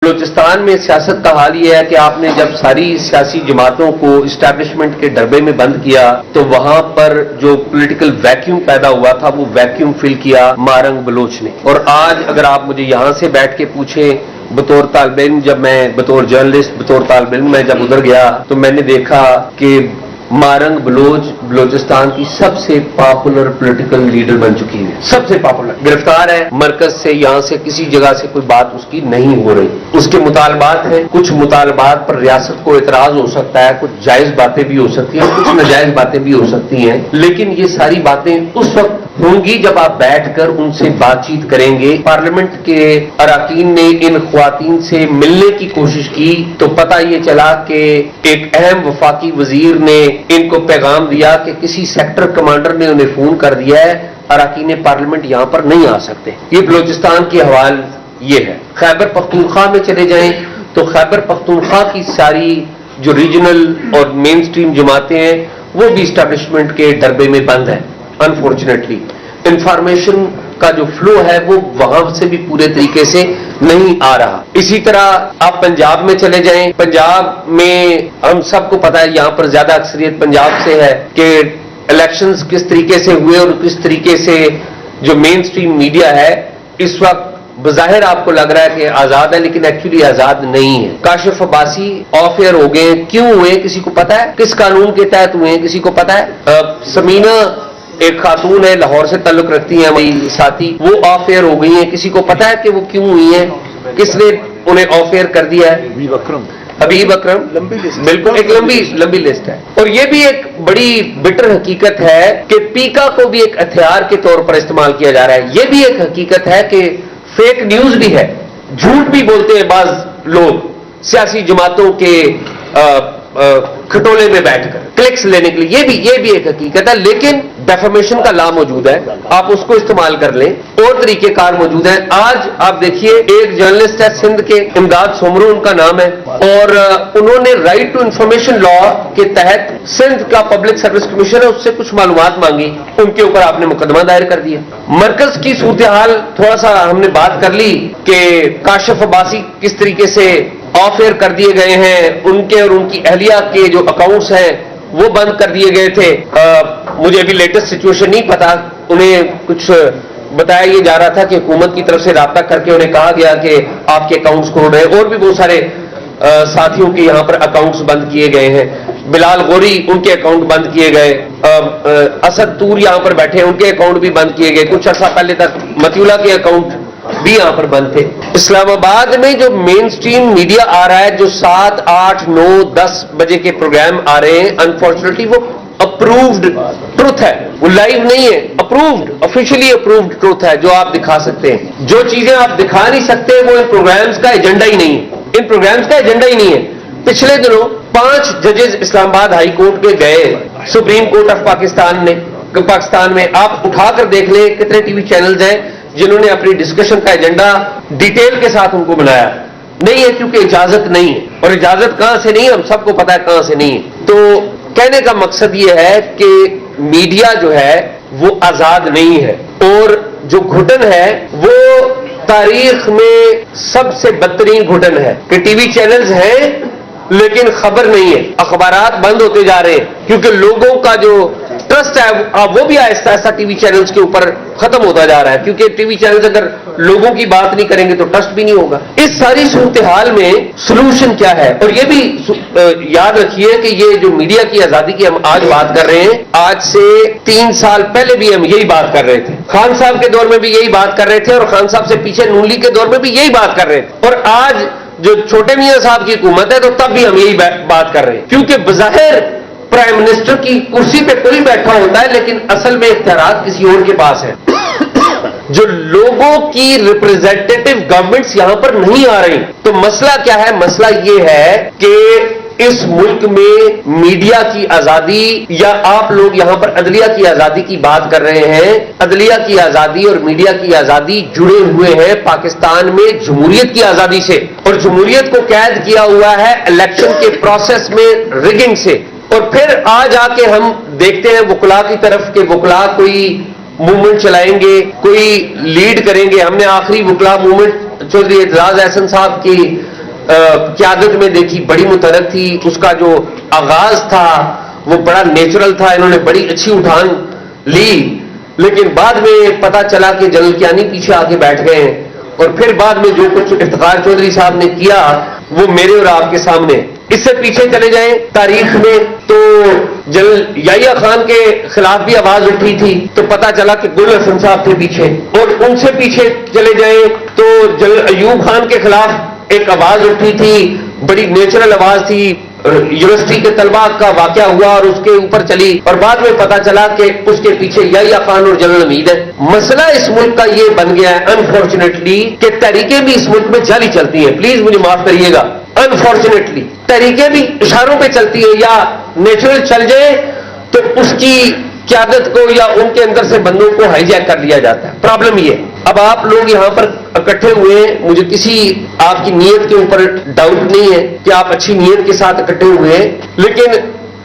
بلوچستان میں سیاست کا حال یہ ہے کہ آپ نے جب ساری سیاسی جماعتوں کو اسٹیبلشمنٹ کے ڈربے میں بند کیا تو وہاں پر جو پولیٹیکل ویکیوم پیدا ہوا تھا وہ ویکیوم فل کیا مارنگ بلوچ نے. اور آج اگر آپ مجھے یہاں سے بیٹھ کے پوچھیں بطور طالب علم، جب میں بطور جرنلسٹ بطور طالب علم میں جب ادھر گیا تو میں نے دیکھا کہ مارنگ بلوچ بلوچستان کی سب سے پاپولر پولیٹیکل لیڈر بن چکی ہے، سب سے پاپولر. گرفتار ہے مرکز سے، یہاں سے کسی جگہ سے کوئی بات اس کی نہیں ہو رہی. اس کے مطالبات ہیں، کچھ مطالبات پر ریاست کو اعتراض ہو سکتا ہے، کچھ جائز باتیں بھی ہو سکتی ہیں، کچھ ناجائز باتیں بھی ہو سکتی ہیں، لیکن یہ ساری باتیں اس وقت ہوں گی جب آپ بیٹھ کر ان سے بات چیت کریں گے. پارلیمنٹ کے اراکین نے ان خواتین سے ملنے کی کوشش کی تو پتہ یہ چلا کہ ایک اہم وفاقی وزیر نے ان کو پیغام دیا کہ کسی سیکٹر کمانڈر نے انہیں فون کر دیا ہے اراکین پارلیمنٹ یہاں پر نہیں آ سکتے. یہ بلوچستان کی حوال یہ ہے. خیبر پختونخوا میں چلے جائیں تو خیبر پختونخوا کی ساری جو ریجنل اور مین سٹریم جماعتیں ہیں وہ بھی اسٹیبلشمنٹ کے ڈربے میں بند ہیں. انفارچونیٹلی انفارمیشن کا جو فلو ہے وہ وہاں سے بھی پورے طریقے سے نہیں آ رہا. اسی طرح آپ پنجاب میں چلے جائیں، پنجاب میں ہم سب کو پتا ہے یہاں پر زیادہ اکثریت پنجاب سے ہے کہ الیکشنز کس طریقے سے ہوئے اور کس طریقے سے جو مین سٹریم میڈیا ہے اس وقت بظاہر آپ کو لگ رہا ہے کہ آزاد ہے لیکن ایکچولی آزاد نہیں ہے. کاشف عباسی آف ایئر ہو گئے، کیوں ہوئے کسی کو پتا ہے؟ کس قانون کے تحت ہوئے کسی کو پتا ہے؟ سمینہ ایک خاتون ہے لاہور سے تعلق رکھتی ہیں ہماری ساتھی، وہ آف ایئر ہو گئی ہیں، کسی کو پتا ہے کہ وہ کیوں ہوئی ہیں؟ کس نے انہیں آف ایئر کر دیا ہے؟ حبیب اکرم. بالکل ایک لمبی لسٹ ہے. اور یہ بھی ایک بڑی بٹر حقیقت ہے کہ پیکا کو بھی ایک ہتھیار کے طور پر استعمال کیا جا رہا ہے. یہ بھی ایک حقیقت ہے کہ فیک نیوز بھی ہے، جھوٹ بھی بولتے ہیں بعض لوگ سیاسی جماعتوں کے کھٹولے میں بیٹھ کر کلکس لینے کے لیے. یہ بھی ایک حقیقت ہے، لیکن ڈیفیمیشن کا لا موجود ہے، آپ اس کو استعمال کر لیں. اور طریقہ کار موجود ہیں. آج آپ دیکھیے ایک جرنلسٹ ہے سندھ کے، امداد سومرو ان کا نام ہے، اور انہوں نے رائٹ ٹو انفارمیشن لا کے تحت سندھ کا پبلک سروس کمیشن ہے اس سے کچھ معلومات مانگی، ان کے اوپر آپ نے مقدمہ دائر کر دیا. مرکز کی صورتحال تھوڑا سا ہم نے بات کر لی کہ کاشف عباسی کس طریقے سے آف ایئر کر دیے گئے ہیں، ان کے اور ان کی اہلیہ کے جو اکاؤنٹس ہیں وہ بند کر دیے گئے تھے. مجھے ابھی لیٹسٹ سچویشن نہیں پتا، انہیں کچھ بتایا یہ جا رہا تھا کہ حکومت کی طرف سے رابطہ کر کے انہیں کہا گیا کہ آپ کے اکاؤنٹس کھول رہے ہیں. اور بھی بہت سارے ساتھیوں کے یہاں پر اکاؤنٹس بند کیے گئے ہیں. بلال غوری ان کے اکاؤنٹ بند کیے گئے، اسد طور یہاں پر بیٹھے ان کے اکاؤنٹ بھی بند کیے گئے. کچھ عرصہ پہلے تک متیولہ کے اکاؤنٹ بھی یہاں پر بند تھے. اسلام آباد میں جو مین سٹریم میڈیا آ رہا ہے، جو 7, 8, 9, 10 بجے کے پروگرام آ رہے ہیں، انفارچونیٹلی وہ اپرووڈ ٹروتھ ہے، وہ لائیو نہیں ہے، اپرووڈ آفیشلی اپرووڈ ٹروتھ ہے جو آپ دکھا سکتے ہیں. جو چیزیں آپ دکھا نہیں سکتے وہ ان پروگرامز کا ایجنڈا ہی نہیں ہے، ان پروگرامز کا ایجنڈا ہی نہیں ہے. پچھلے دنوں 5 ججز اسلام آباد ہائی کورٹ کے گئے سپریم کورٹ آف پاکستان میں. آپ اٹھا کر دیکھ لیں کتنے ٹی وی چینلز ہیں جنہوں نے اپنی ڈسکشن کا ایجنڈا ڈیٹیل کے ساتھ ان کو بنایا. نہیں ہے کیونکہ اجازت نہیں ہے، اور اجازت کہاں سے نہیں ہے ہم سب کو پتا ہے کہاں سے نہیں ہے. تو کہنے کا مقصد یہ ہے کہ میڈیا جو ہے وہ آزاد نہیں ہے، اور جو گھٹن ہے وہ تاریخ میں سب سے بدترین گھٹن ہے کہ ٹی وی چینلز ہیں لیکن خبر نہیں ہے. اخبارات بند ہوتے جا رہے ہیں کیونکہ لوگوں کا جو ٹرسٹ ہے وہ بھی آہستہ آہستہ ٹی وی چینلز کے اوپر ختم ہوتا جا رہا ہے، کیونکہ ٹی وی چینلز اگر لوگوں کی بات نہیں کریں گے تو ٹرسٹ بھی نہیں ہوگا. اس ساری صورتحال میں سلوشن کیا ہے؟ اور یہ بھی یاد رکھیے کہ یہ جو میڈیا کی آزادی کی ہم آج بات کر رہے ہیں، آج سے 3 سال پہلے بھی ہم یہی بات کر رہے تھے. خان صاحب کے دور میں بھی یہی بات کر رہے تھے، اور خان صاحب سے پیچھے نون لیگ کے دور میں بھی یہی بات کر رہے تھے. اور آج جو چھوٹے میاں صاحب کی حکومت ہے تو تب بھی ہم یہی بات کر رہے ہیں، کیونکہ بظاہر پرائم منسٹر کی کرسی پہ کوئی بیٹھا ہوتا ہے لیکن اصل میں اختیارات کسی اور کے پاس ہے. جو لوگوں کی ریپرزینٹیٹو گورنمنٹس یہاں پر نہیں آ رہی. تو مسئلہ کیا ہے؟ مسئلہ یہ ہے کہ اس ملک میں میڈیا کی آزادی، یا آپ لوگ یہاں پر عدلیہ کی آزادی کی بات کر رہے ہیں، عدلیہ کی آزادی اور میڈیا کی آزادی جڑے ہوئے ہیں پاکستان میں جمہوریت کی آزادی سے، اور جمہوریت کو قید کیا ہوا ہے الیکشن کے پروسیس میں ریگنگ سے. اور پھر آج آ کے ہم دیکھتے ہیں وکلا کی طرف کہ وکلا کوئی موومنٹ چلائیں گے، کوئی لیڈ کریں گے. ہم نے آخری وکلا موومنٹ चौधरी एतजाज एहसन साहब की क़यादत में देखी, बड़ी मुतहरक थी, उसका जो आगाज था वो बड़ा नेचुरल था, इन्होंने बड़ी अच्छी उठान ली, लेकिन बाद में पता चला कि जनरल कियानी पीछे आके बैठ गए हैं, और फिर बाद में जो कुछ इफ्तिखार चौधरी साहब ने किया वो मेरे और आपके सामने। इससे पीछे चले जाएं तारीख में तो जनरल याहिया खान के खिलाफ भी आवाज उठी थी, तो पता चला कि गुल हसन साहब थे पीछे, और उनसे पीछे चले जाएं तो जनरल अयूब खान के खिलाफ एक आवाज उठी थी, बड़ी नेचुरल आवाज थी, यूनिवर्सिटी के तलबा का वाकया हुआ और उसके ऊपर चली, और बाद में पता चला कि उसके पीछे याहिया खान और जनरल हमीद है। मसला इस मुल्क का ये बन गया है अनफॉर्चुनेटली कि तहरीकें भी इस मुल्क में जाली चलती हैं, प्लीज मुझे माफ करिएगा, अनफॉर्चुनेटली तहरीकें भी इशारों पे चलती है, या नेचुरल चल जाए तो उसकी क़यादत को या उनके अंदर से बंदों को हाईजैक कर लिया जाता है। प्रॉब्लम ये, अब आप लोग यहां पर इकट्ठे हुए हैं, मुझे किसी आपकी नीयत के ऊपर डाउट नहीं है कि आप अच्छी नीयत के साथ इकट्ठे हुए हैं, लेकिन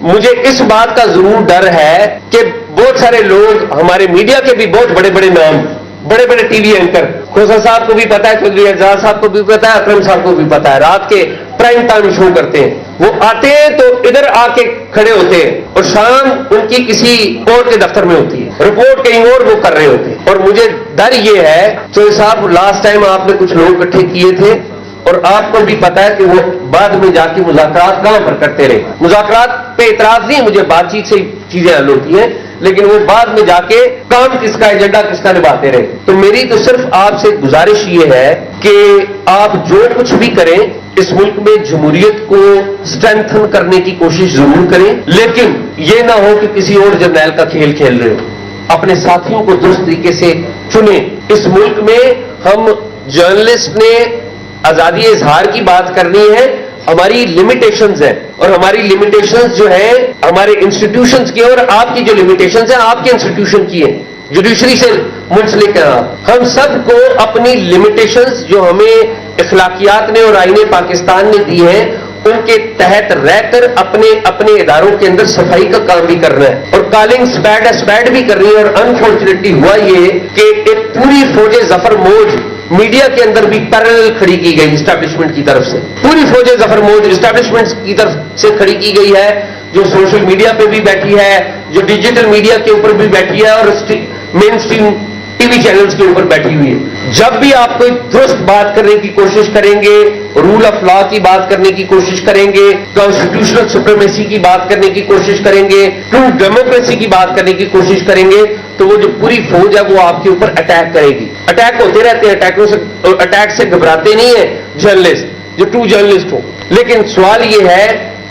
मुझे इस बात का जरूर डर है कि बहुत सारे लोग, हमारे मीडिया के भी बहुत बड़े बड़े नाम, बड़े बड़े टीवी एंकर, खोसा साहब को भी पता है, चौधरी एतजाज साहब को भी पता है, अकरम साहब को भी पता है, रात के प्राइम टाइम शो करते हैं, वो आते हैं तो इधर आके खड़े होते हैं और शाम उनकी किसी और के दफ्तर में होती है, रिपोर्ट कहीं और वो कर रहे होते हैं। और मुझे डर ये है, चौधरी साहब लास्ट टाइम आपने कुछ लोग इकट्ठे किए थे और आपको भी पता है कि वो बाद में जाके मुज़ाकरात कहां पर करते रहे। मुज़ाकरात पे इतराज नहीं, मुझे बातचीत से चीजें हल होती हैं, लेकिन वो बाद में जाके काम किसका, एजेंडा किसका निभाते रहे। तो मेरी तो सिर्फ आपसे गुजारिश ये है कि आप जो कुछ भी करें इस मुल्क में जमहूरियत को स्ट्रेंथन करने की कोशिश जरूर करें, लेकिन ये ना हो कि किसी और जर्नैल का खेल खेल रहे हो। अपने साथियों को दुरुस्त तरीके से चुने। इस मुल्क में हम जर्नलिस्ट ने आजादी इजहार की बात करनी है, हमारी लिमिटेशंस है, और हमारी लिमिटेशंस जो है हमारे इंस्टीट्यूशंस की, और आपकी जो लिमिटेशंस है आपके इंस्टीट्यूशन की है, जुडिशरी से मुंसलिक है। हम सबको अपनी लिमिटेशंस जो हमें इखलाकियात ने और आईने पाकिस्तान ने दी है उनके तहत रहकर अपने अपने इदारों के अंदर सफाई का काम भी करना है, और कॉलिंग स्पैड भी करनी है। और अनफॉर्चुनेटली हुआ ये कि एक पूरी फौजे जफर मौज मीडिया के अंदर भी पैरेलल खड़ी की गई इस्टेब्लिशमेंट की तरफ से, पूरी फौजे जफर मौज इस्टेब्लिशमेंट की तरफ से खड़ी की गई है, जो सोशल मीडिया पे भी बैठी है, जो डिजिटल मीडिया के ऊपर भी बैठी है, और मेन स्ट्रीम टीवी चैनल्स के ऊपर बैठी हुई है। जब भी आप कोई दुरुस्त बात करने की कोशिश करेंगे, रूल ऑफ लॉ की बात करने की कोशिश करेंगे, कॉन्स्टिट्यूशनल सुप्रीमेसी की बात करने की कोशिश करेंगे, ट्रू डेमोक्रेसी की बात करने की कोशिश करेंगे, तो वो जो पूरी फौज है वो आपके ऊपर अटैक करेगी। अटैक होते रहते हैं, अटैक से घबराते नहीं है जर्नलिस्ट, जो ट्रू जर्नलिस्ट हो। लेकिन सवाल ये है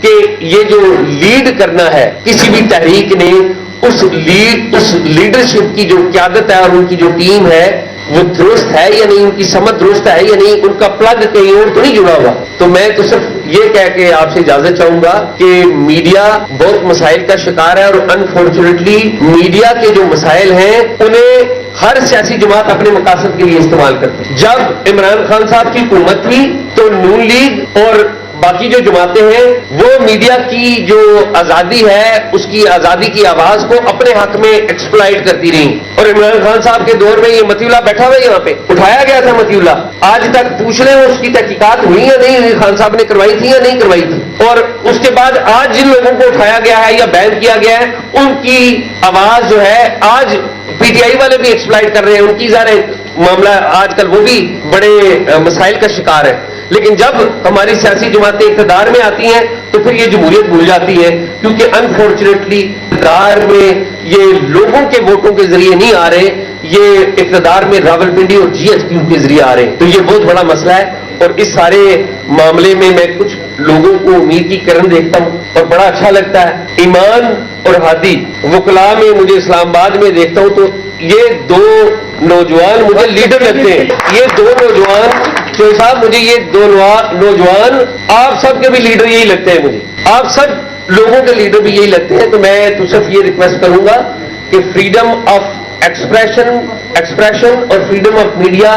कि ये जो लीड करना है किसी भी तहरीक ने, उस लीडरशिप की जो क़यादत है और उनकी जो टीम है वो दुरुस्त है या नहीं, उनकी समझ दुरुस्त है या नहीं, उनका प्लग कहीं और तो नहीं जुड़ा हुआ। तो मैं तो सिर्फ ये कह के आपसे इजाजत चाहूंगा कि मीडिया बहुत मसाइल का शिकार है, और अनफॉर्चुनेटली मीडिया के जो मसाइल हैं उन्हें हर सियासी जमात अपने मकासद के लिए इस्तेमाल करती है। जब इमरान खान साहब की हुकूमत थी तो नून लीग और बाकी जो जमातें हैं वो मीडिया की जो आजादी है उसकी आजादी की आवाज को अपने हक में एक्सप्लॉइट करती रही, और इमरान खान साहब के दौर में ये मतीउल्लाह बैठा हुआ है, यहाँ पे उठाया गया था मतीउल्लाह, आज तक पूछ लें उसकी तहकीकात हुई या नहीं हुई, खान साहब ने करवाई थी या नहीं करवाई थी। और उसके बाद आज जिन लोगों को उठाया गया है या बैन किया गया है उनकी आवाज जो है आज पीटीआई वाले भी एक्सप्लॉइट कर रहे हैं, उनकी ज़ाहिर मामला आजकल वो भी बड़े मसाइल का शिकार है। लेकिन जब हमारी सियासी जमातें इक़्तिदार में आती हैं तो फिर ये जमहूरियत भूल जाती है, क्योंकि अनफॉर्चुनेटली इक़्तिदार में ये लोगों के वोटों के जरिए नहीं आ रहे, ये इक़्तिदार में रावलपिंडी और जीएचक्यू के जरिए आ रहे हैं। तो ये बहुत बड़ा मसला है, और इस सारे मामले में मैं कुछ लोगों को उम्मीद की किरण देखता हूं और बड़ा अच्छा लगता है। ईमान और हादी वकला में मुझे इस्लामाबाद में देखता हूं तो ये दो नौजवान मुझे लीडर लगते हैं। ये दो नौजवान चौधरी साहब, मुझे ये दो नौजवान आप सब के भी लीडर यही लगते हैं, मुझे आप सब लोगों के लीडर भी यही लगते हैं। तो मैं तो सिर्फ ये रिक्वेस्ट करूंगा कि फ्रीडम ऑफ एक्सप्रेशन और फ्रीडम ऑफ मीडिया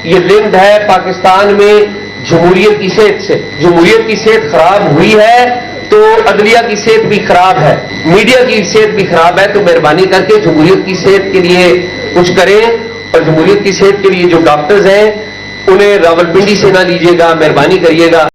ये लिंक्ड है पाकिस्तान में जमहूरियत की सेहत से। जमहूरियत की सेहत खराब हुई है तो अदलिया की सेहत भी खराब है, मीडिया की सेहत भी खराब है। तो मेहरबानी करके जमहूरियत की सेहत के लिए कुछ करें, और जमहूरियत की सेहत के लिए जो डॉक्टर्स हैं उन्हें रावलपिंडी से ना लीजिएगा, मेहरबानी करिएगा।